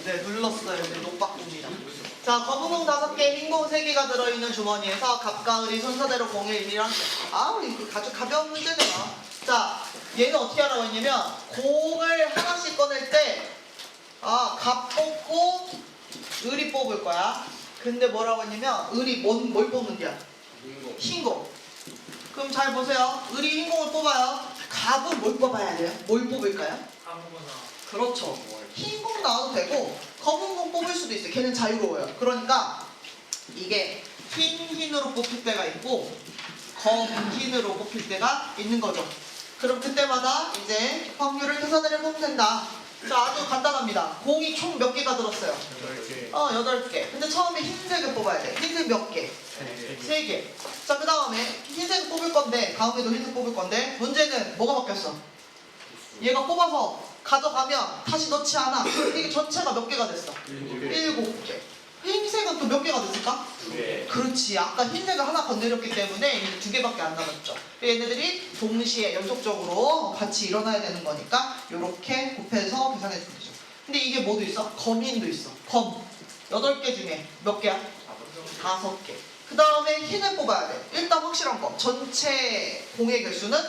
네, 눌렀어요. 이제 녹박입니다. 자, 검은공 5개, 흰공 3개가 들어있는 주머니에서 갑과 을이 순서대로 01이랑 이거 아주 가벼운 문제네요. 자, 얘는 어떻게 하라고 했냐면 공을 하나씩 꺼낼 때 갑 뽑고 을이 뽑을 거야. 근데 뭐라고 했냐면 을이 뭘 뽑는 게야? 흰공. 그럼 잘 보세요. 을이 흰공을 뽑아요. 갑은 뭘 뽑아야 돼요? 뭘 뽑을까요? 아무거나. 그렇죠. 흰공 나와도 되고 검은공 뽑을 수도 있어요. 걔는 자유로워요. 그러니까 이게 흰으로 뽑힐 때가 있고 검흰으로 뽑힐 때가 있는 거죠. 그럼 그때마다 이제 확률을 계산을 해보면 된다. 자, 아주 간단합니다. 공이 총 몇 개가 들었어요? 8개. 8개. 근데 처음에 흰색을 뽑아야 돼. 흰색 몇 개? 3개. 자, 그 다음에 흰색 뽑을 건데, 다음에도 흰색 뽑을 건데, 문제는 뭐가 바뀌었어? 얘가 뽑아서 가져가면 다시 넣지 않아. 이게 전체가 몇 개가 됐어? 7개. 흰색은 또 몇 개가 됐을까? 2개. 그렇지. 아까 흰색을 하나 건드렸기 때문에 이제 2개밖에 안 남았죠. 얘네들이 동시에 연속적으로 같이 일어나야 되는 거니까 이렇게 곱해서 계산해 주면 되죠. 근데 이게 뭐도 있어? 검인도 있어. 검. 8개 중에 몇 개야? 5개. 그 다음에 흰을 뽑아야 돼. 일단 확실한 거. 전체 공의 개수는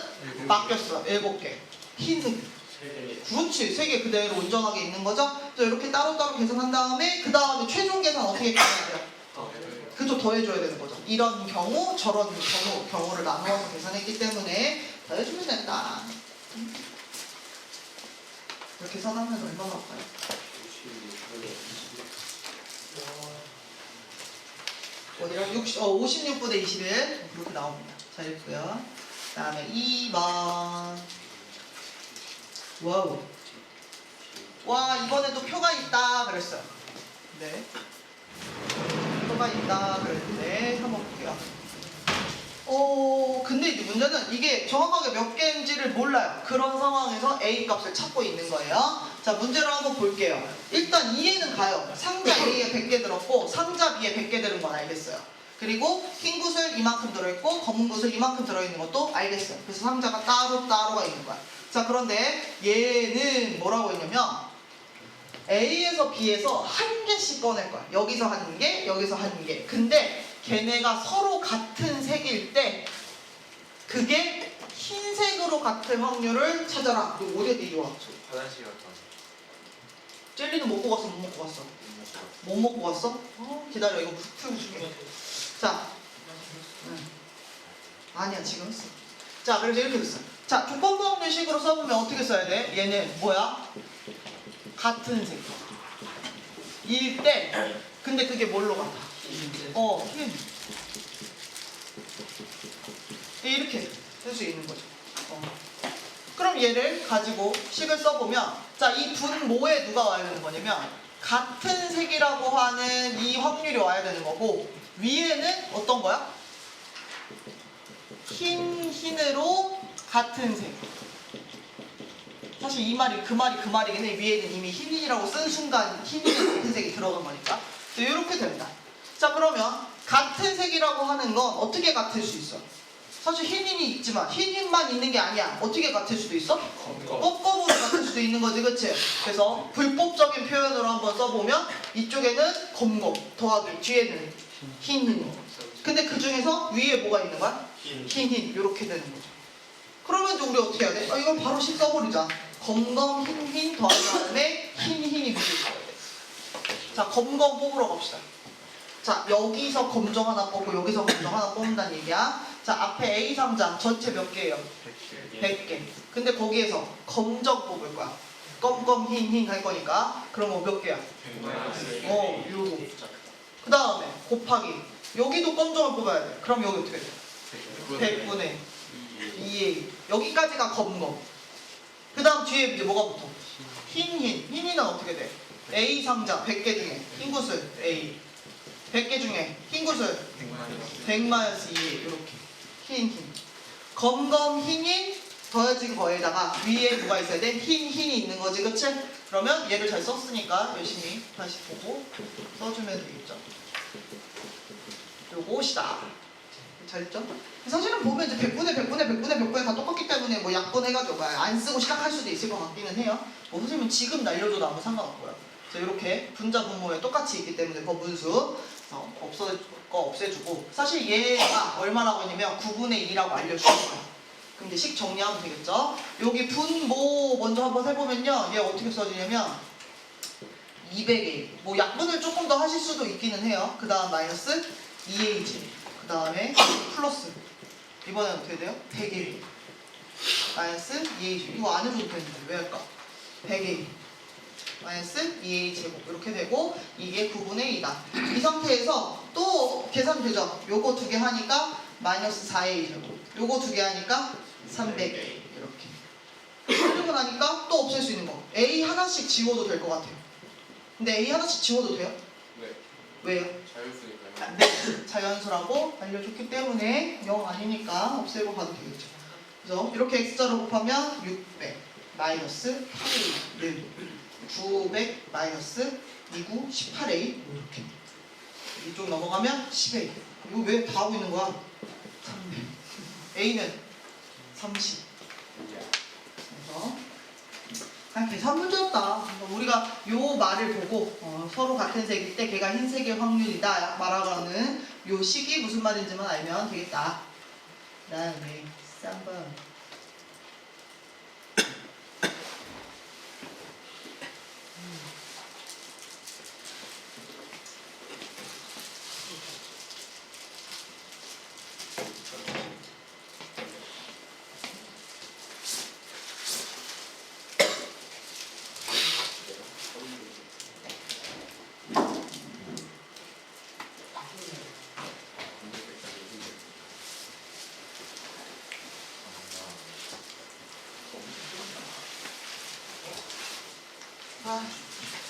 맡겼어. 7개. 흰은. 그렇지. 3개 그대로 온전하게 있는 거죠. 또 이렇게 따로따로 계산한 다음에 그 다음에 최종 계산 어떻게 계산해야 돼요? 그죠. 더해줘야 되는 거죠. 이런 경우 저런 경우를 나누어서 계산했기 때문에 더해주면 된다. 이렇게 계산하면 얼마나 할까요? 56분의 21 그렇게 나옵니다. 자, 읽고요. 그 다음에 2번. 와우. 와, 이번에도 표가 있다 그랬어요. 네. 표가 있다 그랬는데 한번 볼게요. 근데 이제 문제는 이게 정확하게 몇 개인지를 몰라요. 그런 상황에서 A 값을 찾고 있는 거예요. 자, 문제를 한번 볼게요. 일단 이해는 가요. 상자 A에 100개 들었고 상자 B에 100개 들은 건 알겠어요. 그리고 흰 구슬 이만큼 들어있고 검은 구슬 이만큼 들어있는 것도 알겠어요. 그래서 상자가 따로가 있는 거야. 자, 그런데 얘는 뭐라고 했냐면 A에서 B에서 한 개씩 꺼낼 거야. 여기서 한 개, 여기서 한 개. 근데 걔네가 서로 같은 색일 때 그게 흰색으로 같은 확률을 찾아라. 너 어디에 이리 와? 화장실 갔다 젤리는 먹고 갔어? 못 먹고 갔어? 못 먹고 갔어? 기다려. 이거 풀고 줄게. 자, 아니야 지금 했어. 자, 그래서 이렇게 됐어. 자, 조건부 확률식으로 써보면 어떻게 써야 돼? 얘는 뭐야? 같은 색. 일 때, 근데 그게 뭘로 같아? 흰. 이렇게 쓸 수 있는 거죠. 그럼 얘를 가지고 식을 써보면, 자, 이 분모에 누가 와야 되는 거냐면, 같은 색이라고 하는 이 확률이 와야 되는 거고, 위에는 어떤 거야? 흰으로 같은 색. 사실 이 말이 그 말이긴 해. 위에는 이미 흰이라고 쓴 순간 흰이는 같은 색이 들어간 거니까. 이렇게 된다. 자, 그러면 같은 색이라고 하는 건 어떻게 같을 수 있어? 사실 흰이 있지만 흰만 있는 게 아니야. 어떻게 같을 수도 있어? 껌껌으로 같을 수도 있는 거지, 그치? 그래서 불법적인 표현으로 한번 써보면 이쪽에는 검검 더하기 뒤에는 흰. 근데 그 중에서 위에 뭐가 있는 거야? 흰. 이렇게 되는 거죠. 그러면 이제 우리 어떻게 해야 돼? 이걸 바로 식 써버리자. 검검 흰 더한 다음에 흰이 밑에 있어야 돼. 자, 검검 뽑으러 갑시다. 자, 여기서 검정 하나 뽑고 여기서 검정 하나 뽑는다는 얘기야. 자, 앞에 A 상자 전체 몇 개예요? 100개. 근데 거기에서 검정 뽑을 거야. 검검 흰 할 거니까. 그럼 몇 개야? 요거. 그 다음에 곱하기. 여기도 검정을 뽑아야 돼. 그럼 여기 어떻게 돼? 100분의 2A. 여기까지가 검검. 그 다음 뒤에 이제 뭐가 붙어? 흰은 어떻게 돼? A 상자 100개 중에 흰 구슬 A. 100개 중에 흰 구슬 100-2A. 이렇게. 흰. 검검 흰이 더해진 거에다가 위에 누가 있어야 돼? 흰이 있는 거지, 그치? 그러면 얘를 잘 썼으니까 열심히 다시 보고 써주면 되겠죠. 요것이다. 잘했죠? 사실은 보면 이제 100분의 다 똑같기 때문에 뭐 약분해가지고 안 쓰고 시작할 수도 있을 것 같기는 해요. 뭐 선생님은 지금 날려줘도 아무 상관없고요. 이렇게 분자 분모에 똑같이 있기 때문에 법분수 없애주고 사실 얘가 얼마라고 했냐면 9분의 2라고 알려주는 거야. 그럼 이제 식 정리하면 되겠죠? 여기 분모 먼저 한번 해보면요. 얘 어떻게 써지냐면 200A. 뭐 약분을 조금 더 하실 수도 있기는 해요. 그 다음 마이너스 2AJ. 그 다음에 플러스. 이번엔 어떻게 돼요? 100A. 마이너스 2AJ. 이거 안 해줘도 되는데 왜 할까? 100A. 마이너스 2A 제곱 이렇게 되고 이게 9분의 2다. 이 상태에서 또 계산되죠? 요거 두 개 하니까 마이너스 4A 제곱. 요거 두 개 하니까 300A 이렇게. 그리고 나니까 또 없앨 수 있는 거. A 하나씩 지워도 될 것 같아요. 근데 A 하나씩 지워도 돼요? 네. 왜요? 자연수니까요. 네, 자연수라고 알려줬기 때문에 0 아니니까 없애고 가도 되겠죠. 그래서 이렇게 x자로 곱하면 600 마이너스 8A 900 마이너스 29 18A 이렇게 이쪽 넘어가면 10A. 이거 왜 다 하고 있는 거야? 300 A는 30. 그래서 그냥 계산 문제였다. 우리가 요 말을 보고 서로 같은 색일 때 걔가 흰색일 확률이다 말하고는 요 식이 무슨 말인지만 알면 되겠다. 그 다음에 3번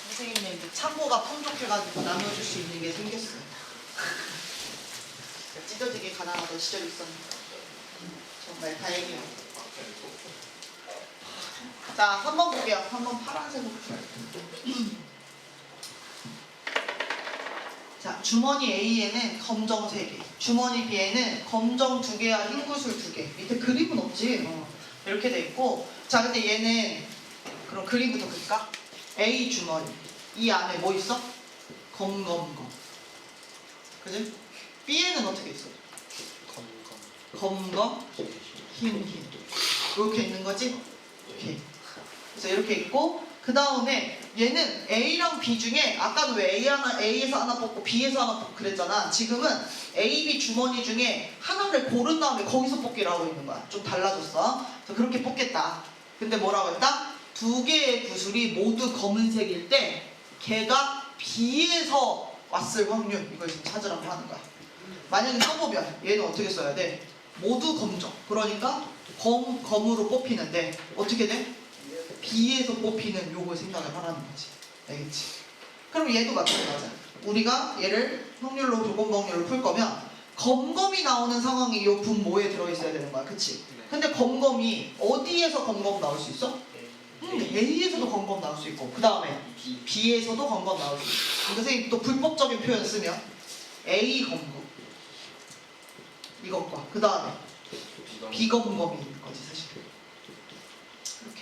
선생님네 이제 참고가 풍족해가지고 나눠줄 수 있는 게 생겼어요. 찢어지게 가난하던 시절이 있었는데 정말 다행이에요. 자, 3번 볼게요. 3번 파란색으로. 자, 주머니 A에는 검정 3개, 주머니 B에는 검정 2개와 흰 구슬 2개. 밑에 그림은 없지? 이렇게 돼 있고, 자, 근데 얘는 그럼 그림부터 그릴까? A 주머니. 이 안에 뭐 있어? 검검검. 그지? B에는 어떻게 있어? 검검, 흰. 이렇게 있는 거지? 이렇게. 그래서 이렇게 있고, 그 다음에 얘는 A랑 B 중에 아까도 왜 A에서 하나 뽑고 B에서 하나 뽑고 그랬잖아. 지금은 A, B 주머니 중에 하나를 고른 다음에 거기서 뽑기를 하고 있는 거야. 좀 달라졌어. 그래서 그렇게 뽑겠다. 근데 뭐라고 했다? 2개의 구슬이 모두 검은색일 때 걔가 B에서 왔을 확률 이걸 지금 찾으라고 하는 거야. 만약에 써보면 얘는 어떻게 써야 돼? 모두 검정. 그러니까 검으로 뽑히는데 어떻게 돼? B에서 뽑히는 요걸 생각을 하라는 거지. 알겠지? 그럼 얘도 마찬가지야. 우리가 얘를 확률로 조건법률로 풀 거면 검검이 나오는 상황이 요 분모에 들어있어야 되는 거야. 그치? 근데 검검이 어디에서 검검 나올 수 있어? A에서도 검검 나올 수 있고 그 다음에 B에서도 검검 나올 수 있고 선생님 또 불법적인 표현 쓰면 A 검검 이것과 그 다음에 B 검검이 있는 거지 사실. 이렇게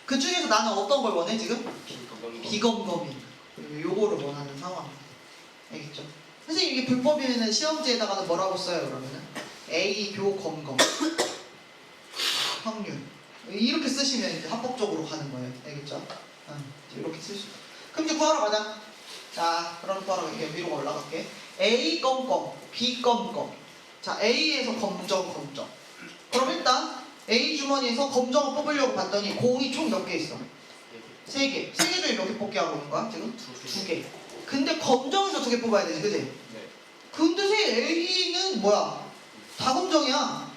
그 중에서 나는 어떤 걸 원해 지금? 비검검이 요거를 원하는 상황. 알겠죠? 선생님 이게 불법이면은 시험지에다가는 뭐라고 써요 그러면은? A 교 검검 확률 이렇게 쓰시면 이제 합법적으로 가는 거예요. 알겠죠? 이렇게 쓸 수 있어요. 그럼 이제 구하러 가자. 자, 그럼 구하러 이렇게 위로 올라갈게. A 검검, B 검검. 자, A에서 검정. 그럼 일단 A 주머니에서 검정을 뽑으려고 봤더니 공이 총 몇 개 있어? 3개. 3개 중에 몇 개 뽑기 하고 있는 거야? 지금? 2개. 근데 검정에서 2개 뽑아야 되지, 그지? 네. 근데 A는 뭐야? 다 검정이야.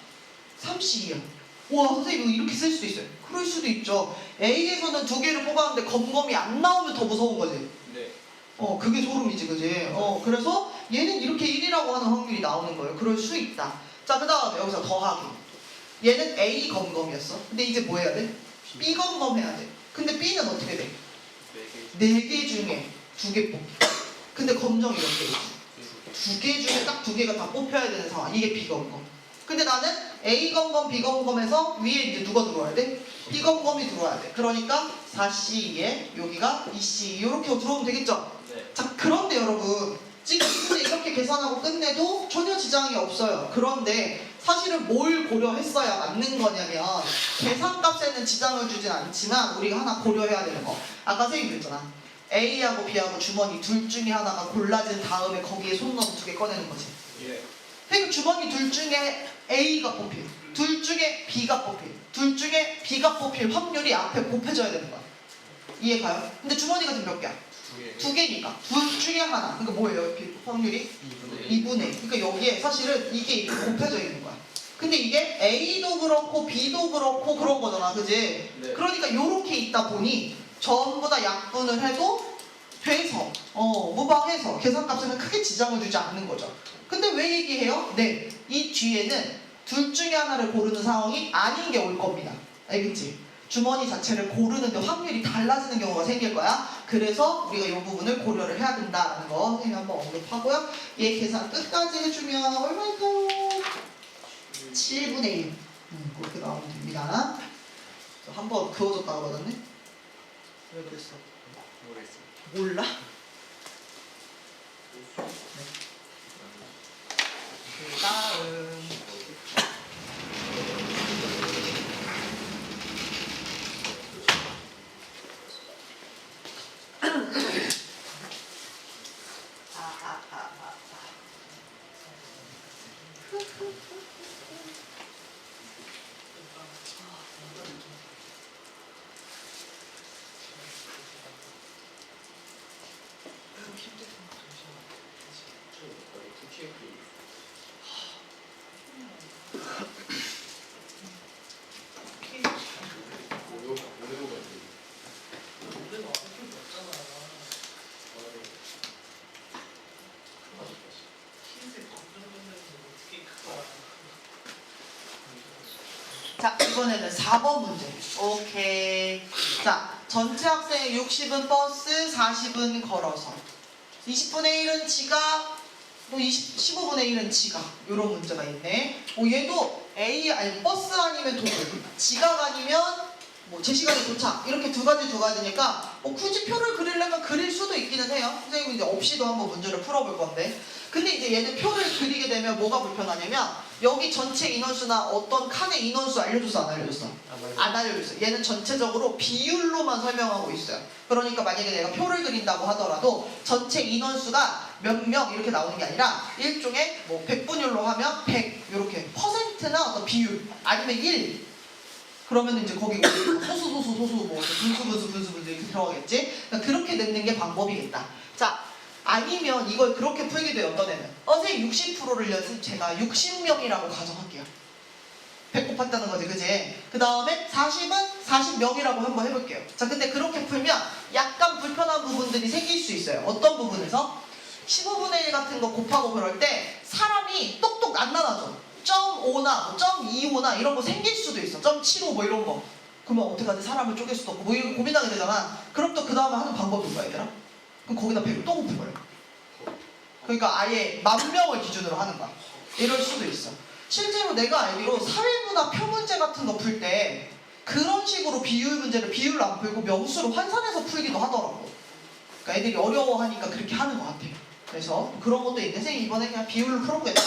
32야. 와, 선생님 이거 이렇게 쓸 수도 있어요. 그럴 수도 있죠. A에서는 2개를 뽑았는데 검검이 안 나오면 더 무서운 거지. 네. 그게 소름이지, 그지? 그래서 얘는 이렇게 1이라고 하는 확률이 나오는 거예요. 그럴 수 있다. 자, 그 다음에 여기서 더하기. 얘는 A 검검이었어. 근데 이제 뭐 해야 돼? B 검검 해야 돼. 근데 B는 어떻게 돼? 4개 중에 2개 뽑기. 근데 검정이 몇 개 있지? 2개 중에 딱 2개가 다 뽑혀야 되는 상황. 이게 B 검검. 근데 나는 A 검검, B 검검에서 위에 이제 누가 들어와야 돼? B 검검이 들어와야 돼. 그러니까 4C2에 여기가 2C 이렇게 들어오면 되겠죠? 네. 자, 그런데 여러분 지금 이제 이렇게 계산하고 끝내도 전혀 지장이 없어요. 그런데 사실은 뭘 고려했어야 맞는 거냐면 계산값에는 지장을 주진 않지만 우리가 하나 고려해야 되는 거. 아까 선생님 그랬잖아. A하고 B하고 주머니 둘 중에 하나가 골라진 다음에 거기에 손 넣어서 2개 꺼내는 거지. 예. 그러니까 주머니 둘 중에 A가 뽑힐, 둘 중에 B가 뽑힐, 둘 중에 B가 뽑힐 확률이 앞에 곱해져야 되는 거야. 이해 가요? 근데 주머니가 지금 몇 개야? 두 개니까 둘 중에 하나. 그러니까 뭐예요? 확률이? 2분의 1. 그러니까 여기에 사실은 이게 곱해져 있는 거야. 근데 이게 A도 그렇고 B도 그렇고 그런 거잖아. 그지? 네. 그러니까 요렇게 있다 보니 전부 다 약분을 해도 돼서 무방해서 계산값에는 크게 지장을 주지 않는 거죠. 근데 왜 얘기해요? 네, 이 뒤에는 둘 중에 하나를 고르는 상황이 아닌 게 올 겁니다. 알겠지? 주머니 자체를 고르는데 확률이 달라지는 경우가 생길 거야. 그래서 우리가 이 부분을 고려를 해야 된다는 거 선생님이 한번 언급하고요. 얘 계산 끝까지 해주면 얼마일까요? 7분의 1 그렇게 나오면 됩니다. 한번 그어줬다고 받았네? 왜 그랬어? 모르겠어요. 몰라? 그 다음 자, 이번에는 4번 문제. 오케이. 자, 전체 학생의 60은 버스, 40은 걸어서. 20분의 1은 지각, 또 15분의 1은 지각. 요런 문제가 있네. 얘도 A, 아니 버스 아니면 도로, 지각 아니면 뭐 제 시간에 도착. 이렇게 두 가지니까 굳이 표를 그리려면 그릴 수도 있기는 해요. 선생님은 이제 없이도 한번 문제를 풀어볼 건데. 근데 이제 얘는 표를 그리게 되면 뭐가 불편하냐면 여기 전체 인원수나 어떤 칸의 인원수 알려줬어 안 알려줬어? 안 알려줬어. 얘는 전체적으로 비율로만 설명하고 있어요. 그러니까 만약에 내가 표를 그린다고 하더라도 전체 인원수가 몇 명 이렇게 나오는 게 아니라 일종의 뭐 100분율로 하면 100 이렇게 퍼센트나 어떤 비율 아니면 1 그러면 이제 거기 소수 뭐 분수 이렇게 들어가겠지. 그러니까 그렇게 넣는 게 방법이겠다. 자, 아니면 이걸 그렇게 풀게 돼요. 어떤 애는 어제 60%를 제가 60명이라고 가정할게요. 100 곱했다는 거지, 그지? 그 다음에 40은 40명이라고 한번 해볼게요. 자, 근데 그렇게 풀면 약간 불편한 부분들이 생길 수 있어요. 어떤 부분에서? 15분의 1 같은 거 곱하고 그럴 때 사람이 똑똑 안 나눠져. 0.5나 0.25나 이런 거 생길 수도 있어. 0.75 뭐 이런 거. 그러면 어떡하지? 사람을 쪼갤 수도 없고 뭐 이거 고민하게 되잖아. 그럼 또 그 다음에 하는 방법이 뭐야, 얘들아? 그럼 거기다 100을 또 곱해버려. 그러니까 아예 10,000명을 기준으로 하는 거야. 이럴 수도 있어. 실제로 내가 알기로 사회문화 표 문제 같은 거 풀 때 그런 식으로 비율 문제를 비율로 안 풀고 명수로 환산해서 풀기도 하더라고. 그러니까 애들이 어려워하니까 그렇게 하는 것 같아. 그래서 그런 것도 있는데 선생님 이번에 그냥 비율로 풀어보겠다.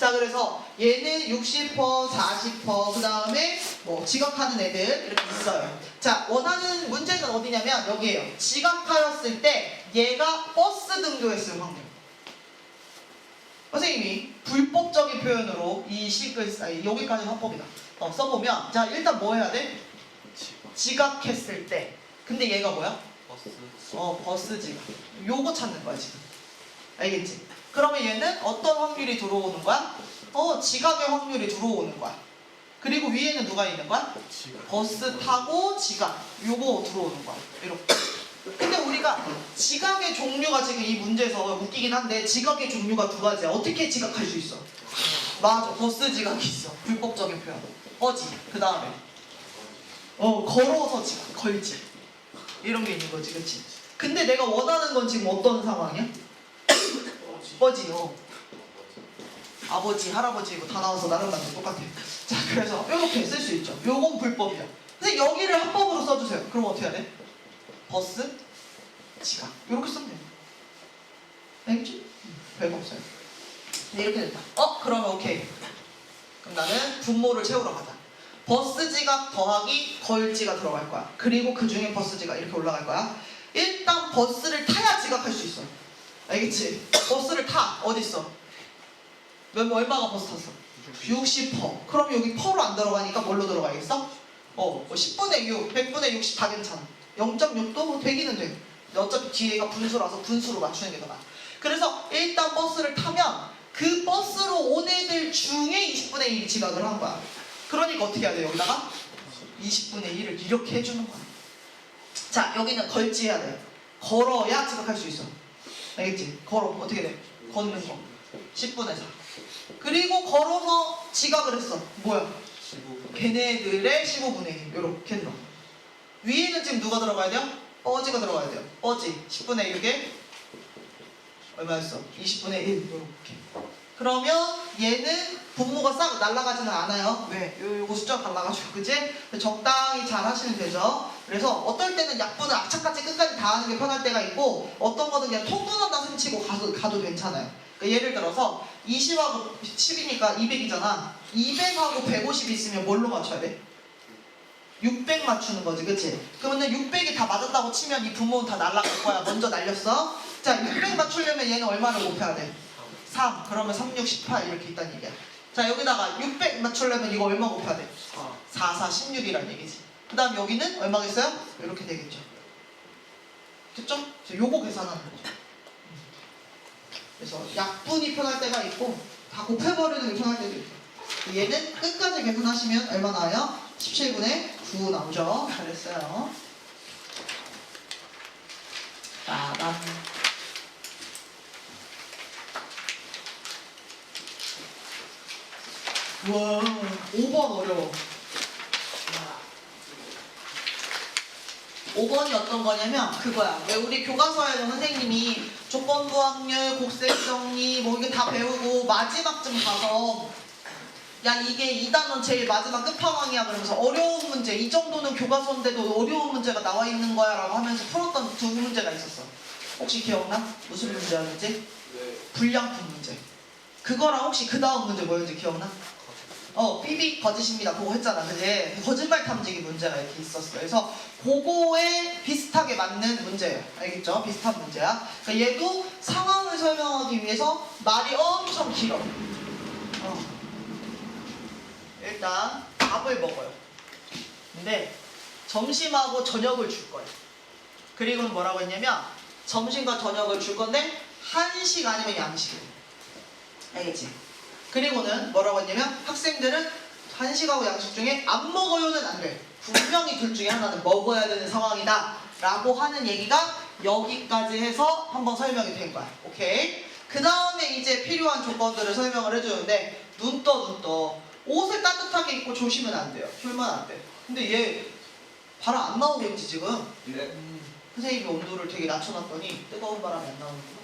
자, 그래서 얘는 60%, 40%, 그 다음에 뭐 지각하는 애들 이렇게 있어요. 자, 원하는 문제는 어디냐면 여기에요. 지각하였을 때 얘가 버스 등교했을 확률. 선생님이 불법적인 표현으로 이 식을 여기까지 합법이다. 써보면 자, 일단 뭐 해야 돼? 지각했을 때. 근데 얘가 뭐야? 버스 지각. 요거 찾는 거야 지금. 알겠지? 그러면 얘는 어떤 확률이 들어오는 거야? 지각의 확률이 들어오는 거야. 그리고 위에는 누가 있는 거야? 버스 타고 지각. 요거 들어오는 거야. 이렇게. 근데 우리가 지각의 종류가 지금 이 문제에서 웃기긴 한데 지각의 종류가 두 가지야. 어떻게 지각할 수 있어? 맞아. 버스 지각이 있어. 불법적인 표현. 어지. 그 다음에 걸어서 지각. 걸지. 이런 게 있는 거지. 그치? 근데 내가 원하는 건 지금 어떤 상황이야? 아버지, 아버지, 할아버지 이거 다 나와서 나름 맞는 똑같아. 자, 그래서 이렇게 쓸 수 있죠. 요건 불법이야. 근데 여기를 합법으로 써주세요. 그럼 어떻게 해야 돼? 버스, 지각 이렇게 쓰면 돼요. 알겠지? 별거 없어요. 네, 이렇게 된다. 그러면 오케이. 그럼 나는 분모를 채우러 가자. 버스 지각 더하기 걸지가 들어갈 거야. 그리고 그 중에 버스 지각 이렇게 올라갈 거야. 일단 버스를 타야 지각할 수 있어. 알겠지? 버스를 타. 어디 있어? 얼마가 버스 탔어? 60%. 그럼 여기 퍼로 안 들어가니까 뭘로 들어가야겠어? 10분의 6, 100분의 60 다 괜찮아. 0.6도 뭐 되기는 돼. 어차피 뒤에가 분수라서 분수로 맞추는 게 더 나아. 그래서 일단 버스를 타면 그 버스로 온 애들 중에 20분의 1이 지각을 한 거야. 그러니까 어떻게 해야 돼? 여기다가 20분의 1을 이렇게 해주는 거야. 자, 여기는 걸지 해야 돼. 걸어야 지각할 수 있어. 알겠지? 걸어. 어떻게 돼? 걷는 거. 10분의 4. 그리고 걸어서 지각을 했어. 뭐야? 15. 걔네들의 15분의 1. 요렇게 들어. 위에는 지금 누가 들어가야 돼요? 뻐지가 들어가야 돼요. 뻐지. 10분의 6에 얼마였어? 20분의 1. 요렇게. 그러면 얘는 분모가 싹 날아가지는 않아요. 왜? 요거 숫자가 달라가지고, 그치? 적당히 잘 하시면 되죠. 그래서 어떨 때는 약분을 악착같이 끝까지 다 하는 게 편할 때가 있고, 어떤 거는 그냥 통분한다 셈치고 가도 괜찮아요. 그러니까 예를 들어서 20하고 10이니까 200이잖아. 200하고 150 있으면 뭘로 맞춰야 돼? 600 맞추는 거지, 그치? 그러면 600이 다 맞았다고 치면 이 분모는 다 날아갈 거야. 먼저 날렸어. 자, 600 맞추려면 얘는 얼마를 곱해야 돼? 3. 그러면 3, 6, 18 이렇게 있다는 얘기야. 자, 여기다가 600 맞추려면 이거 얼마 곱해야 돼? 4, 4, 16이라는 얘기지. 그 다음 여기는 얼마겠어요? 이렇게 되겠죠. 됐죠? 요거 계산하는 거죠. 그래서 약분이 편할 때가 있고 다 곱해버리는 게 편할 때도 있고, 얘는 끝까지 계산하시면 얼마 나와요? 17분의 9 나오죠. 잘했어요. 따단. 와, 5번 어려워. 5번이 어떤 거냐면 그거야. 왜 우리 교과서에서 선생님이 조건부 확률, 곡셈 정리 뭐 이게 다 배우고 마지막쯤 가서 야 이게 2단원 제일 마지막 끝판왕이야 그러면서 어려운 문제, 이 정도는 교과서인데도 어려운 문제가 나와 있는 거야 라고 하면서 풀었던 두 문제가 있었어. 혹시 기억나? 무슨 문제였는지? 네. 불량품 문제. 그거랑 혹시 그 다음 문제 뭐였는지 기억나? 삐빅 거짓입니다. 그거 했잖아. 그지? 거짓말 탐지기 문제가 이렇게 있었어. 그래서 그거에 비슷하게 맞는 문제예요. 알겠죠? 비슷한 문제야. 그러니까 얘도 상황을 설명하기 위해서 말이 엄청 길어. 일단 밥을 먹어요. 근데 점심하고 저녁을 줄 거예요. 그리고는 뭐라고 했냐면 점심과 저녁을 줄 건데 한식 아니면 양식이에요. 알겠지? 그리고는 뭐라고 했냐면 학생들은 한식하고 양식 중에 안 먹어요는 안 돼. 분명히 둘 중에 하나는 먹어야 되는 상황이다 라고 하는 얘기가 여기까지 해서 한번 설명이 된 거야. 오케이? 그 다음에 이제 필요한 조건들을 설명을 해주는데 눈 떠. 옷을 따뜻하게 입고 조시면 안 돼요. 졸면 안 돼. 근데 얘 바람 안 나오겠지 지금? 네. 선생님이 온도를 되게 낮춰놨더니 뜨거운 바람이 안 나오는구나.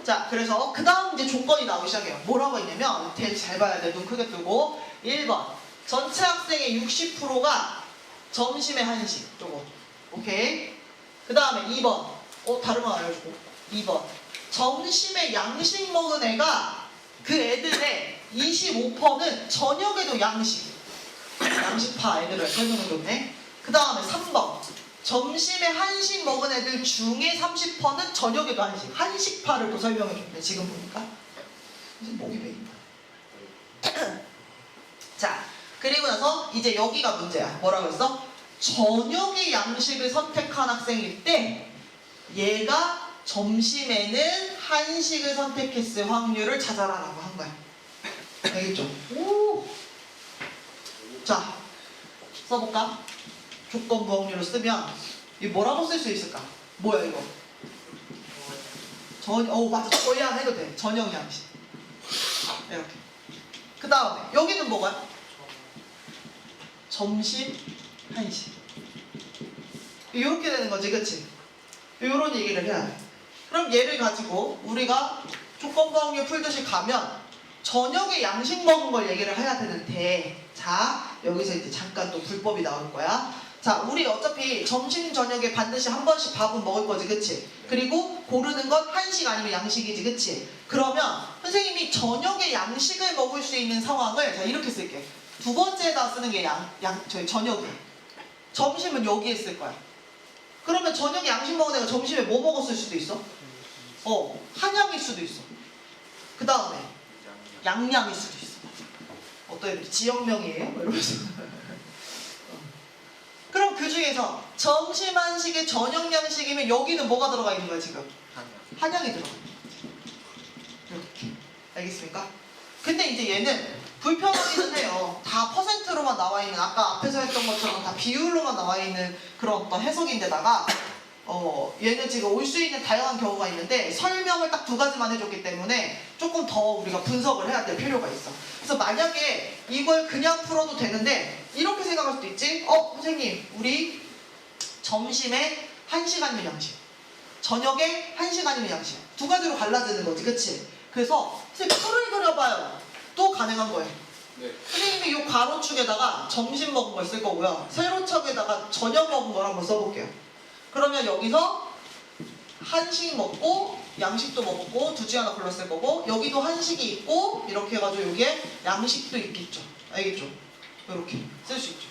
자, 그래서 그 다음 이제 조건이 나오기 시작해요. 뭐라고 했냐면 되게 잘 봐야 돼. 눈 크게 뜨고 1번 전체 학생의 60%가 점심에 한식 요거. 오케이? 그 다음에 2번 다른 거 알려주고 2번 점심에 양식 먹은 애가 그 애들의 25%는 저녁에도 양식. 양식파 애들을 설명해줬네. 그 다음에 3번 점심에 한식 먹은 애들 중에 30%는 저녁에도 한식. 한식파를 또 설명해줬네. 지금 보니까 이제 목이 베인다. 자, 그리고 나서 이제 여기가 문제야. 뭐라고 했어? 저녁에 양식을 선택한 학생일 때 얘가 점심에는 한식을 선택했을 확률을 찾아라라고 한 거야. 알겠죠? 오. 자, 써볼까? 조건부 확률을 쓰면 이 뭐라고 쓸 수 있을까? 뭐야 이거? 맞아. 저희 안 해도 돼. 저녁 양식. 이렇게. 그 다음에 여기는 뭐가? 점심 한식. 이렇게 되는 거지, 그치? 이런 얘기를 해야 돼. 그럼 얘를 가지고 우리가 조건부 확률 풀듯이 가면 저녁에 양식 먹은 걸 얘기를 해야 되는데, 자, 여기서 이제 잠깐 또 불법이 나올 거야. 자, 우리 어차피 점심 저녁에 반드시 한 번씩 밥은 먹을 거지, 그치? 그리고 고르는 건 한식 아니면 양식이지, 그치? 그러면 선생님이 저녁에 양식을 먹을 수 있는 상황을 자 이렇게 쓸게. 두 번째에다 쓰는 게 저희 저녁이에요. 점심은 여기에 쓸 거야. 그러면 저녁에 양식 먹은 애가 점심에 뭐 먹었을 수도 있어? 한양일 수도 있어. 그 다음에 양양일 수도 있어. 어떤 애들 지역명이에요? 이러면서. 그럼 그 중에서 점심 한식에 저녁 양식이면 여기는 뭐가 들어가 있는 거야 지금? 한양이 들어가 있는 거야. 이렇게. 알겠습니까? 근데 이제 얘는 불편하기는 해요. 다 퍼센트로만 나와 있는, 아까 앞에서 했던 것처럼 다 비율로만 나와 있는 그런 어떤 해석인데다가 얘는 지금 올 수 있는 다양한 경우가 있는데 설명을 딱 두 가지만 해줬기 때문에 조금 더 우리가 분석을 해야 될 필요가 있어. 그래서 만약에 이걸 그냥 풀어도 되는데 이렇게 생각할 수도 있지. 선생님 우리 점심에 한식 아니면 양식, 저녁에 한식 아니면 양식, 두 가지로 갈라지는 거지, 그치? 그래서 선생님 풀을 그려봐요. 또 가능한 거예요. 네. 선생님이 이 가로축에다가 점심 먹은 걸 쓸 거고요, 세로축에다가 저녁 먹은 걸 한번 써볼게요. 그러면 여기서 한식 먹고 양식도 먹고 둘 중에 하나 골랐을 거고, 여기도 한식이 있고 이렇게 해가지고 여기에 양식도 있겠죠. 알겠죠? 이렇게 쓸 수 있죠.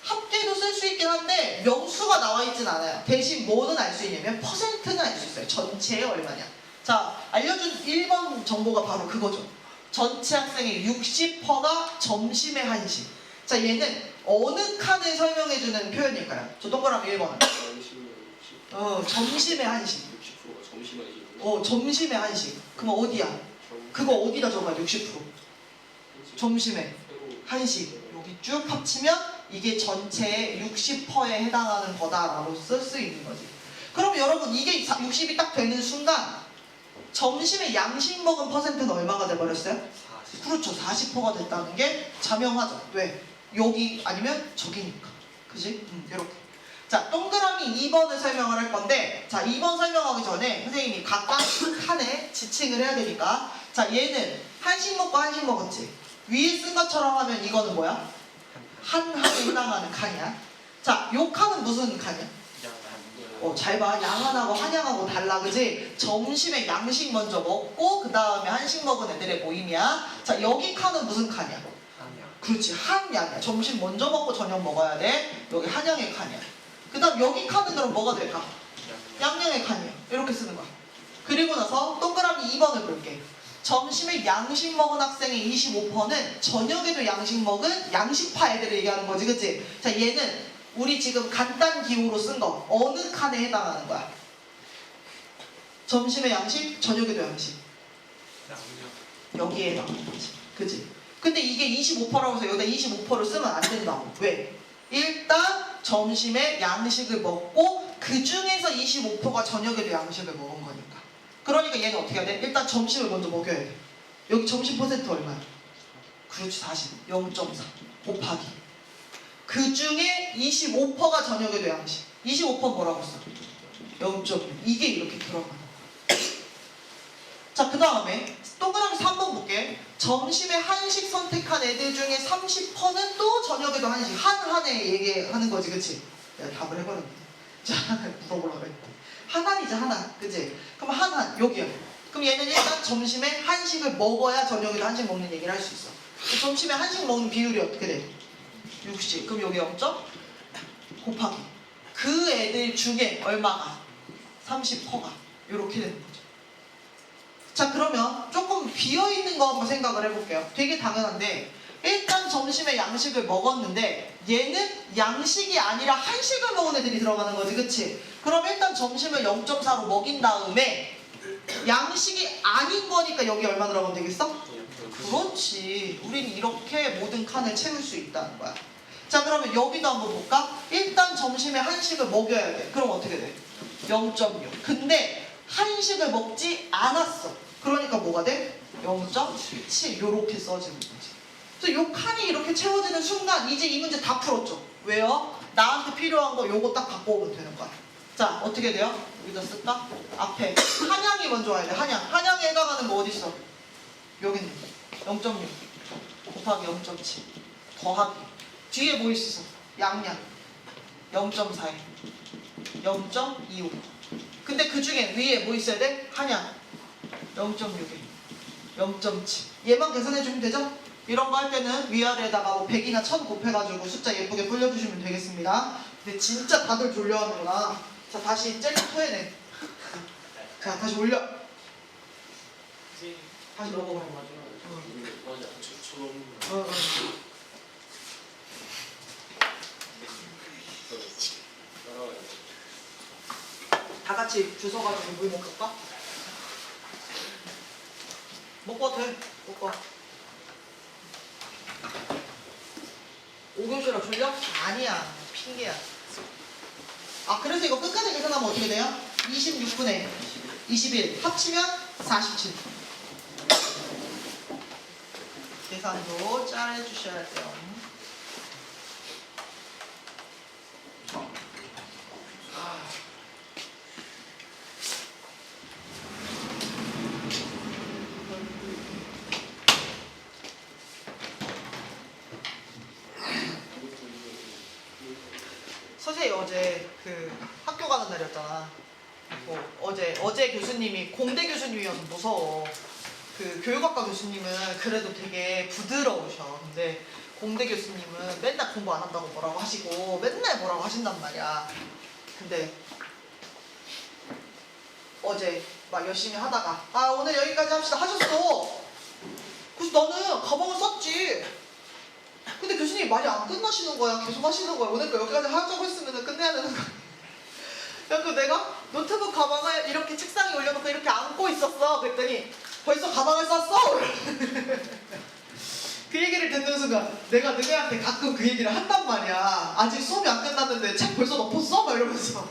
합계도 쓸 수 있긴 한데 명수가 나와 있진 않아요. 대신 뭐는 알 수 있냐면 퍼센트는 알 수 있어요. 전체에 얼마냐. 자, 알려준 1번 정보가 바로 그거죠. 전체 학생의 60%가 점심에 한식. 자, 얘는 어느 칸을 설명해주는 표현일까요? 저 동그라미 1번. 점심에 한식. 60%가 점심에 한식. 점심에 한식. 그럼 어디야? 그거 어디다 적어야 돼? 60%. 점심에 한식. 여기 쭉 합치면 이게 전체의 60%에 해당하는 거다라고 쓸 수 있는 거지. 그럼 여러분 이게 60이 딱 되는 순간 점심에 양식 먹은 퍼센트는 얼마가 돼버렸어요? 40. 그렇죠. 40%가 됐다는 게 자명하죠. 왜? 여기 아니면 저기니까. 그지? 이렇게. 자, 동그라미 2번을 설명을 할 건데, 자, 2번 설명하기 전에 선생님이 각각 칸에 지칭을 해야 되니까, 자, 얘는 한식 먹고 한식 먹었지. 위에 쓴 것처럼 하면 이거는 뭐야? 한한에 해당하는 칸이야. 자, 요 칸은 무슨 칸이야? 잘 봐. 양한하고 한양하고 달라, 그지? 점심에 양식 먼저 먹고 그 다음에 한식 먹은 애들의 모임이야. 자, 여기 칸은 무슨 칸이야? 한양. 그렇지, 한양이야. 점심 먼저 먹고 저녁 먹어야 돼. 여기 한양의 칸이야. 그 다음 여기 칸은 그럼 뭐가 될까? 양양의 칸이야. 이렇게 쓰는 거야. 그리고 나서 동그라미 2번을 볼게. 점심에 양식 먹은 학생의 25%는 저녁에도 양식 먹은 양식파 애들을 얘기하는 거지, 그치? 자, 얘는 우리 지금 간단 기호로 쓴 거 어느 칸에 해당하는 거야? 점심에 양식, 저녁에도 양식. 여기에 해당하는 거지, 그치? 근데 이게 25%라고 해서 여기다 25%를 쓰면 안 된다고. 왜? 일단 점심에 양식을 먹고 그 중에서 25%가 저녁에도 양식을 먹은 거니까. 그러니까 얘는 어떻게 해야 돼? 일단 점심을 먼저 먹여야 돼. 여기 점심 퍼센트 얼마야? 그렇지, 40. 0.4 곱하기 그 중에 25%가 저녁에도 양식. 25% 뭐라고 써? 0.6. 이게 이렇게 들어가는 거야. 자, 그 다음에 동그라미 3번 볼게. 점심에 한식 선택한 애들 중에 30%는 또 저녁에도 한식. 한에 얘기하는 거지, 그치? 내가 답을 해버렸네. 자, 물어보려고 했다. 한한이지, 한한. 그치? 그럼 한한, 여기야. 그럼 얘는 일단 점심에 한식을 먹어야 저녁에도 한식 먹는 얘기를 할 수 있어. 점심에 한식 먹는 비율이 어떻게 돼? 60. 그럼 여기 0점 곱하기 그 애들 중에 얼마가? 30%가. 이렇게 되는 거죠. 자, 그러면 조금 비어있는 거 한번 생각을 해볼게요. 되게 당연한데 일단 점심에 양식을 먹었는데 얘는 양식이 아니라 한식을 먹은 애들이 들어가는 거지, 그치? 그럼 일단 점심을 0.4로 먹인 다음에 양식이 아닌 거니까 여기 얼마 들어가면 되겠어? 그렇지. 우린 이렇게 모든 칸을 채울 수 있다는 거야. 자, 그러면 여기도 한번 볼까? 일단 점심에 한식을 먹여야 돼. 그럼 어떻게 돼? 0.6. 근데 한식을 먹지 않았어. 그러니까 뭐가 돼? 0.7. 이렇게 써지는 거지. 그래서 이 칸이 이렇게 채워지는 순간 이제 이 문제 다 풀었죠. 왜요? 나한테 필요한 거 요거 딱 갖고 오면 되는 거야. 자, 어떻게 돼요? 여기다 쓸까? 앞에 한양이 먼저 와야 돼. 한양에 해당하는 거 어디 있어? 여기 있는 0.6 곱하기 0.7 더하기 뒤에 뭐 있어? 양양. 0.41, 0.25. 근데 그 중에 위에 뭐 있어야 돼? 한양 0.61, 0.7. 얘만 계산해주면 되죠? 이런 거 할 때는 위아래에다가 뭐 100이나 1000 곱해가지고 숫자 예쁘게 불려주시면 되겠습니다. 근데 진짜 다들 졸려하는구나. 자, 다시 젤리 토해내. 자, 다시 올려. 다시 먹어봐. 맞아. 저처럼. 따라와야 돼. 다 같이 주워가지고 물 먹을까? 먹어도 돼. 먹어. 5교시라 졸려? 아니야. 핑계야. 아, 그래서 이거 끝까지 계산하면 어떻게 돼요? 26분의 21 합치면 47. 계산도 잘 해주셔야 돼요. 선생님 어제 그 학교 가는 날이었잖아. 어제 교수님이 공대 교수님이어서 무서워. 그 교육학과 교수님은 그래도 되게 부드러우셔. 근데 공대 교수님은 맨날 공부 안 한다고 뭐라고 하시고 맨날 뭐라고 하신단 말이야. 근데 어제 막 열심히 하다가 아 오늘 여기까지 합시다 하셨어. 그래서 나는 가방을 썼지. 근데 교수님이 말이 안 끝나시는 거야. 계속 하시는 거야. 오늘 거 여기까지 하자고 했으면 끝내야 되는 거야. 그래서 내가 노트북 가방을 이렇게 책상에 올려놓고 이렇게 안고 있었어. 그랬더니 벌써 가방을 쌌어? 그 얘기를 듣는 순간 내가 너네한테 가끔 그 얘기를 한단 말이야. 아직 수업이 안 끝났는데 책 벌써 덮었어? 막 이러면서.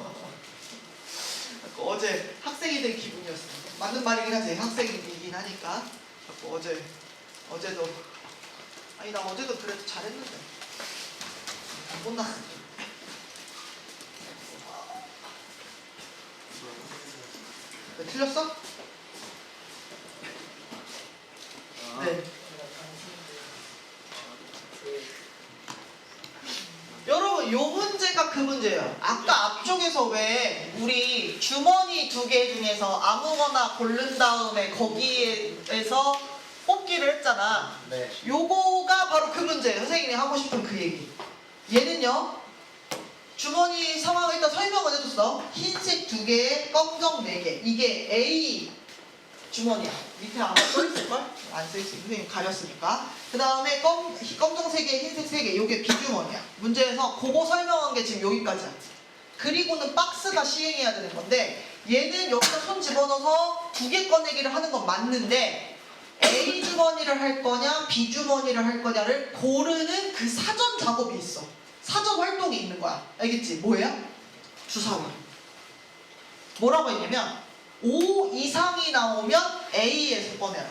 어제 학생이 된 기분이었어. 맞는 말이긴 하지. 학생이긴 하니까. 어제도 아니 나 어제도 그래도 잘했는데 못 났어. 왜 틀렸어? 네. 여러분 요 문제가 그 문제예요. 아까 앞쪽에서 왜 우리 주머니 2개 중에서 아무거나 고른 다음에 거기에서 뽑기를 했잖아. 네. 요거가 바로 그 문제예요. 선생님이 하고 싶은 그 얘기. 얘는요. 주머니 상황을 일단 설명을 해줬어. 흰색 2개에 검정 4개. 이게 A 주머니야. 밑에 아마 써있을걸? 안 써있어. 선생님 가렸으니까. 그 다음에 검정 3개, 흰색 3개. 요게 B 주머니야. 문제에서 그거 설명한 게 지금 여기까지야. 그리고는 박스가 시행해야 되는 건데 얘는 여기다 손 집어넣어서 2개 꺼내기를 하는 건 맞는데 A 주머니를 할 거냐 B 주머니를 할 거냐를 고르는 그 사전 작업이 있어. 사전 활동이 있는 거야. 알겠지? 뭐예요? 주사위. 뭐라고 했냐면 5 이상이 나오면 A에서 꺼내라.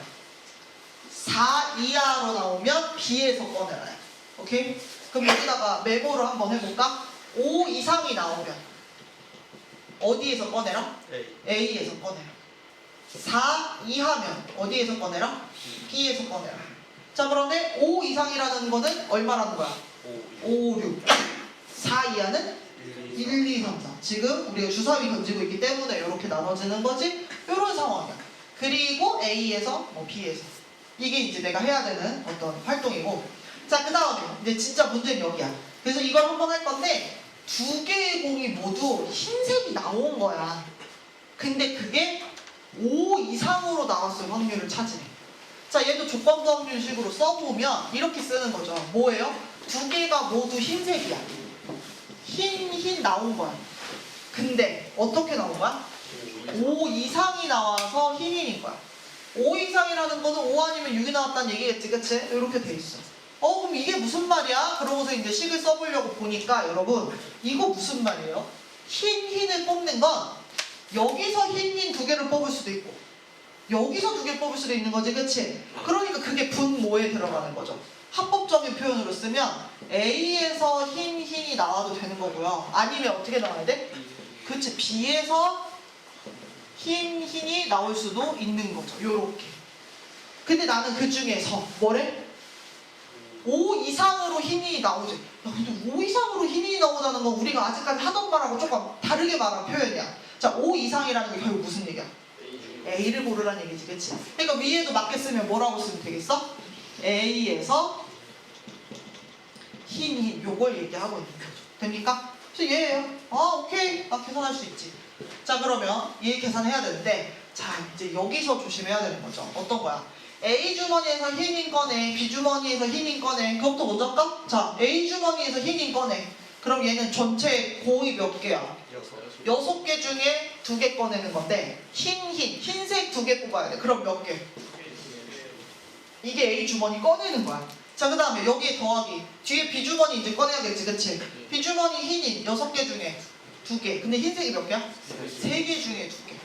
4 이하로 나오면 B에서 꺼내라. 오케이? 그럼 여기다가 메모를 한번 해볼까? 5 이상이 나오면 어디에서 꺼내라? A에서 꺼내라. 4 이하면 어디에서 꺼내라? B에서 꺼내라. 자, 그런데 5 이상이라는 거는 얼마라는 거야? 5, 6. 4 이하는 1, 2, 3, 4. 지금 우리가 주사위 던지고 있기 때문에 이렇게 나눠지는 거지. 이런 상황이야. 그리고 A에서 B에서. 이게 이제 내가 해야 되는 어떤 활동이고. 자, 그 다음에 이제 진짜 문제는 여기야. 그래서 이걸 한번 할 건데 2개의 공이 모두 흰색이 나온 거야. 근데 그게 5 이상으로 나왔을 확률을 찾으래. 자, 얘도 조건부 확률식으로 써보면 이렇게 쓰는 거죠. 뭐예요? 2개가 모두 흰색이야. 흰 나온 거야. 근데 어떻게 나온 거야? 5 이상이 나와서 흰인 거야. 5 이상이라는 거는 5 아니면 6이 나왔다는 얘기겠지, 그치? 이렇게 돼 있어. 그럼 이게 무슨 말이야? 그러고서 이제 식을 써보려고 보니까 여러분 이거 무슨 말이에요? 흰을 뽑는 건 여기서 흰 2개를 뽑을 수도 있고 여기서 2개 뽑을 수도 있는 거지, 그치? 그러니까 그게 분모에 들어가는 거죠. 합법적인 표현으로 쓰면 A에서 흰이 나와도 되는 거고요. 아니면 어떻게 나와야 돼? 그치, B에서 흰이 나올 수도 있는 거죠. 요렇게. 근데 나는 그 중에서 뭐래? 5 이상으로 흰인이 나오지. 야, 근데 5 이상으로 흰인이 나오자는 건 우리가 아직까지 하던 말하고 조금 다르게 말한 표현이야. 자, 5 이상이라는 게 결국 무슨 얘기야? A를 고르라는 얘기지, 그치? 그러니까 위에도 맞게 쓰면 뭐라고 쓰면 되겠어? A에서 흰, 요걸 얘기하고 있는 거죠. 됩니까? 그래서 얘예요. 아, 오케이. 나 계산할 수 있지. 자, 그러면 얘 계산해야 되는데, 자, 이제 여기서 조심해야 되는 거죠. 어떤 거야? A 주머니에서 흰인 꺼내, B 주머니에서 흰인 꺼내. 그것부터 먼저 할까? 자, A 주머니에서 흰인 꺼내. 그럼 얘는 전체 공이 몇 개야? 6개 중에 2개 꺼내는 건데, 흰색 2개 뽑아야 돼. 그럼 몇 개? 이게 A 주머니 꺼내는 거야. 자, 그 다음에 여기에 더하기. 뒤에 B 주머니 이제 꺼내야겠지, 그치? B 주머니 흰인 6개 중에 2개. 근데 흰색이 몇 개야? 3개 중에 2개.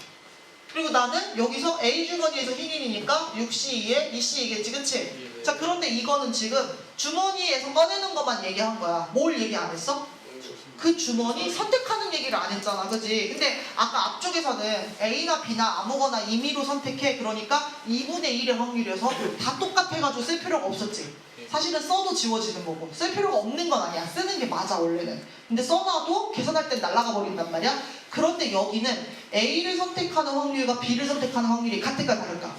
그리고 나는 여기서 A 주머니에서 흰인이니까 6C2에 2C2겠지, 그치? 자, 그런데 이거는 지금 주머니에서 꺼내는 것만 얘기한 거야. 뭘 얘기 안 했어? 그 주머니 선택하는 얘기를 안 했잖아, 그지? 근데 아까 앞쪽에서는 A나 B나 아무거나 임의로 선택해. 그러니까 2분의 1의 확률이어서 다 똑같아가지고 쓸 필요가 없었지. 사실은 써도 지워지는 거고 쓸 필요가 없는 건 아니야. 쓰는 게 맞아 원래는. 근데 써놔도 계산할 땐 날아가 버린단 말이야. 그런데 여기는 A를 선택하는 확률과 B를 선택하는 확률이 같을까 다를까?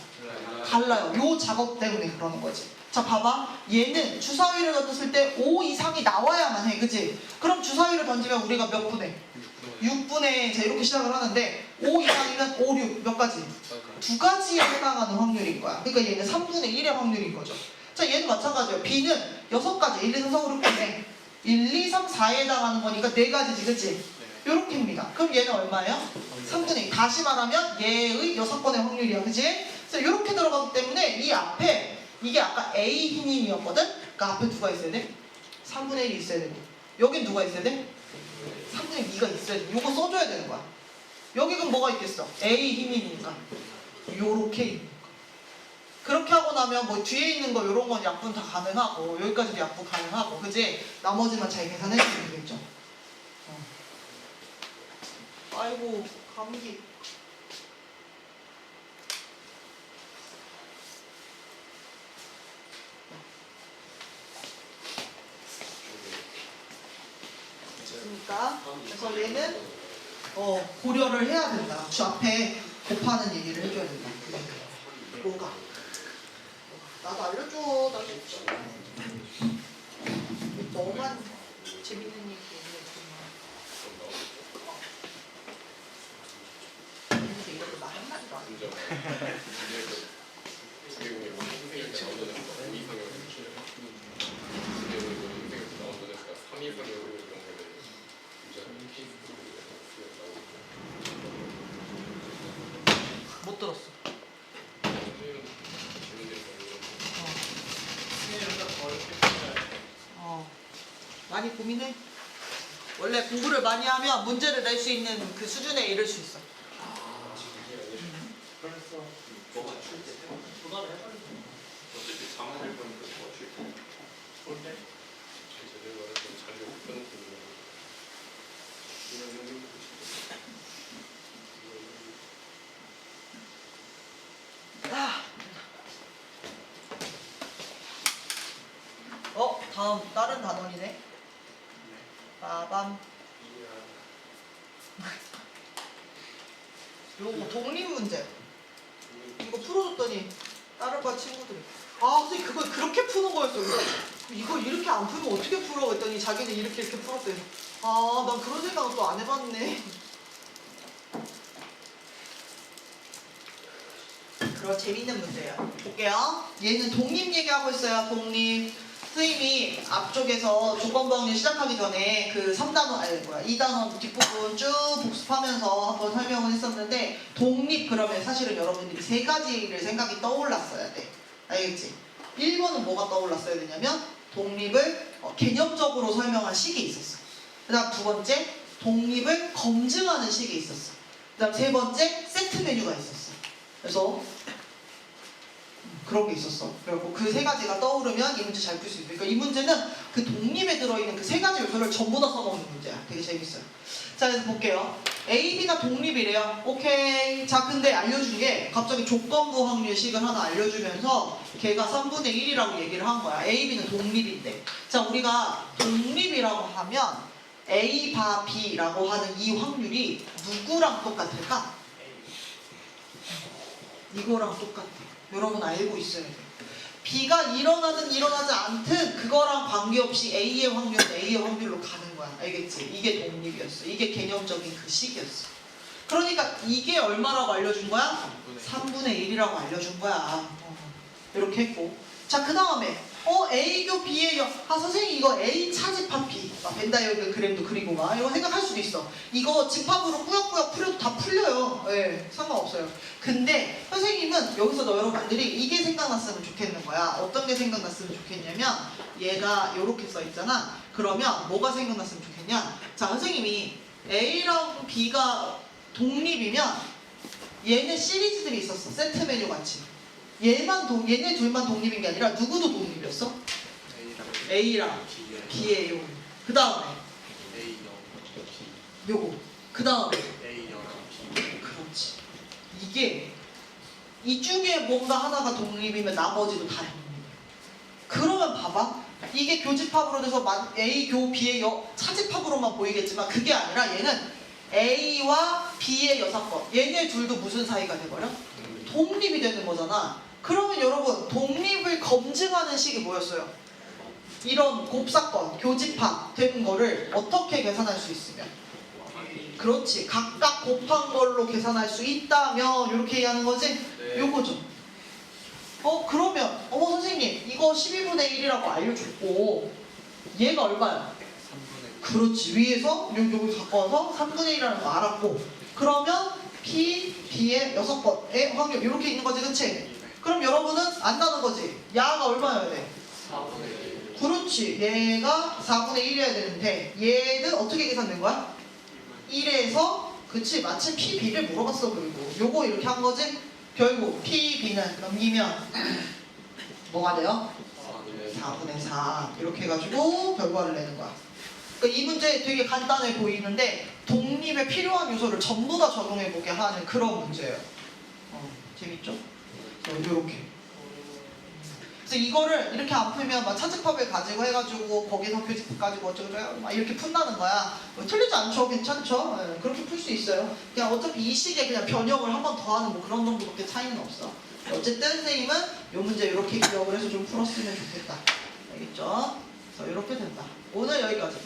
달라요. 요 작업 때문에 그러는 거지. 자, 봐봐. 얘는 주사위를 던졌을 때 5 이상이 나와야만 해, 그치? 그럼 주사위를 던지면 우리가 몇 분의? 6분의, 자, 이렇게 시작을 하는데 5 이상이면 5, 6 몇 가지? 2가지에 해당하는 확률인 거야. 그러니까 얘는 3분의 1의 확률인 거죠. 자, 얘는 마찬가지예요. B는 6가지, 1, 2, 3, 4, 5, 6, 7, 1, 2, 3, 4에 해당하는 거니까 4가지지, 그치? 요렇게입니다. 그럼 얘는 얼마예요? 3분의 2. 다시 말하면 얘의 6건의 확률이야, 그치? 그래서 요렇게 들어가기 때문에 이 앞에 이게 아까 A 흰인이었거든? 그러니까 앞에 누가 있어야 돼? 3분의 1이 있어야 되고 여긴 누가 있어야 돼? 3분의 2가 있어야 돼. 요거 써줘야 되는 거야. 여기 그럼 뭐가 있겠어? A 흰인이니까 요렇게 있는 거. 그렇게 하고 나면 뭐 뒤에 있는 거 요런 건 약분 다 가능하고 여기까지도 약분 가능하고, 그지? 나머지만 잘 계산해주면 되겠죠. 아이고, 감기. 그러니까 그래서 얘는 고려를 해야 된다. 주 앞에 곱하는 얘기를 해줘야 된다. 뭐가? 나도 알려줘. 나도 있잖아. 너만 재밌는 얘기 얘기했구만. 근데 이것도 말 한마디도 안 해. 못 들었어. 많이 고민해. 원래 공부를 많이 하면 문제를 낼 수 있는 그 수준에 이를 수 있어. 어차피 장을 보면 그거 줄 때. 때? 제대로 말해서 자료 펴놓고 다음 다른 단원이네. 빠밤. 요거 독립 문제. 이거 풀어줬더니 다른 반 친구들이 선생님 그걸 그렇게 푸는 거였어요. 이거 이렇게 안 풀면 어떻게 풀어? 그랬더니 자기는 이렇게 풀었대요. 난 그런 생각은 또 안 해봤네. 그럼 재밌는 문제예요. 볼게요. 얘는 독립 얘기하고 있어요. 독립. 선생님이 앞쪽에서 조건부 확률 시작하기 전에 그 3단원, 2단원 뒷부분 쭉 복습하면서 한번 설명을 했었는데, 독립 그러면 사실은 여러분들이 3가지를 생각이 떠올랐어야 돼. 알겠지? 1번은 뭐가 떠올랐어야 되냐면 독립을 개념적으로 설명한 식이 있었어. 그 다음 2번째 독립을 검증하는 식이 있었어. 그 다음 3번째 세트 메뉴가 있었어. 그래서 그런 게 있었어. 그리고 그 3가지가 떠오르면 이 문제 잘 풀 수 있어. 그러니까 이 문제는 그 독립에 들어있는 그 3가지 요소를 전부 다 써먹는 문제야. 되게 재밌어요. 자, 그래서 볼게요. A, B가 독립이래요. 오케이. 자, 근데 알려준 게 갑자기 조건부 확률식을 하나 알려주면서 걔가 3분의 1이라고 얘기를 한 거야. A, B는 독립인데. 자, 우리가 독립이라고 하면 A 바 B라고 하는 이 확률이 누구랑 똑같을까? 이거랑 똑같아. 여러분 알고 있어야 돼. B가 일어나든 일어나지 않든 그거랑 관계없이 A의 확률은 A의 확률로 가는 거야. 알겠지? 이게 독립이었어. 이게 개념적인 그 식이었어. 그러니까 이게 얼마라고 알려준 거야? 3분의 1이라고 알려준 거야. 이렇게 했고. 자, 그 다음에 A교 B의 선생님 이거 A 차집합 B 벤다이어그 그램도 그리고 막 이거 생각할 수도 있어. 이거 집합으로 꾸역꾸역 풀려도 다 풀려요. 예, 상관없어요. 근데 선생님은 여기서 여러분들이 이게 생각났으면 좋겠는 거야. 어떤 게 생각났으면 좋겠냐면 얘가 이렇게 써 있잖아. 그러면 뭐가 생각났으면 좋겠냐? 자, 선생님이 A랑 B가 독립이면 얘네 시리즈들이 있었어. 세트 메뉴 같이. 얘네 둘만 독립인 게 아니라 누구도 독립이었어? A랑 B예요. 그 다음에 요거. 그 다음에 그렇지. 이게 이 중에 뭔가 하나가 독립이면 나머지도 다 독립이야. 그러면 봐봐. 이게 교집합으로 돼서 A 교 B의 차집합으로만 보이겠지만 그게 아니라 얘는 A와 B의 여사건. 얘네 둘도 무슨 사이가 돼버려? 독립이 되는 거잖아. 그러면 여러분 독립을 검증하는 식이 뭐였어요? 이런 곱사건, 교집합 된 거를 어떻게 계산할 수 있으면? 그렇지. 각각 곱한 걸로 계산할 수 있다면 이렇게 얘기하는 거지? 네. 요거죠. 그러면 선생님 이거 12분의 1이라고 알려줬고 얘가 얼마야? 3분의 그렇지. 위에서 여기 갖고 와서 3분의 1이라는 거 알았고 그러면 P, B의 6번의 확률 이렇게 있는 거지, 그치? 그럼 여러분은 안다는 거지. 야가 얼마여야 돼? 4분의 1. 그렇지. 얘가 4분의 1이어야 되는데 얘는 어떻게 계산된 거야? 1에서 그치. 마침 P, B를 물어봤어. 그리고 요거 이렇게 한 거지. 결국 P, B는 넘기면 뭐가 돼요? 4분의 4 이렇게 해가지고 결과를 내는 거야. 그러니까 이 문제 되게 간단해 보이는데 독립에 필요한 요소를 전부 다 적용해보게 하는 그런 문제예요. 재밌죠? 이렇게. 그래서 이거를 이렇게 안 풀면 막 차집합을 가지고 해가지고 거기서 교집합 가지고 어쩌고저쩌고 막 이렇게 푼다는 거야. 틀리지 않죠? 괜찮죠? 네, 그렇게 풀 수 있어요. 그냥 어차피 이 식에 그냥 변형을 한 번 더 하는 뭐 그런 정도밖에 차이는 없어. 어쨌든 선생님은 이 문제 이렇게 기억을 해서 좀 풀었으면 좋겠다. 알겠죠? 그래서 이렇게 된다. 오늘 여기까지.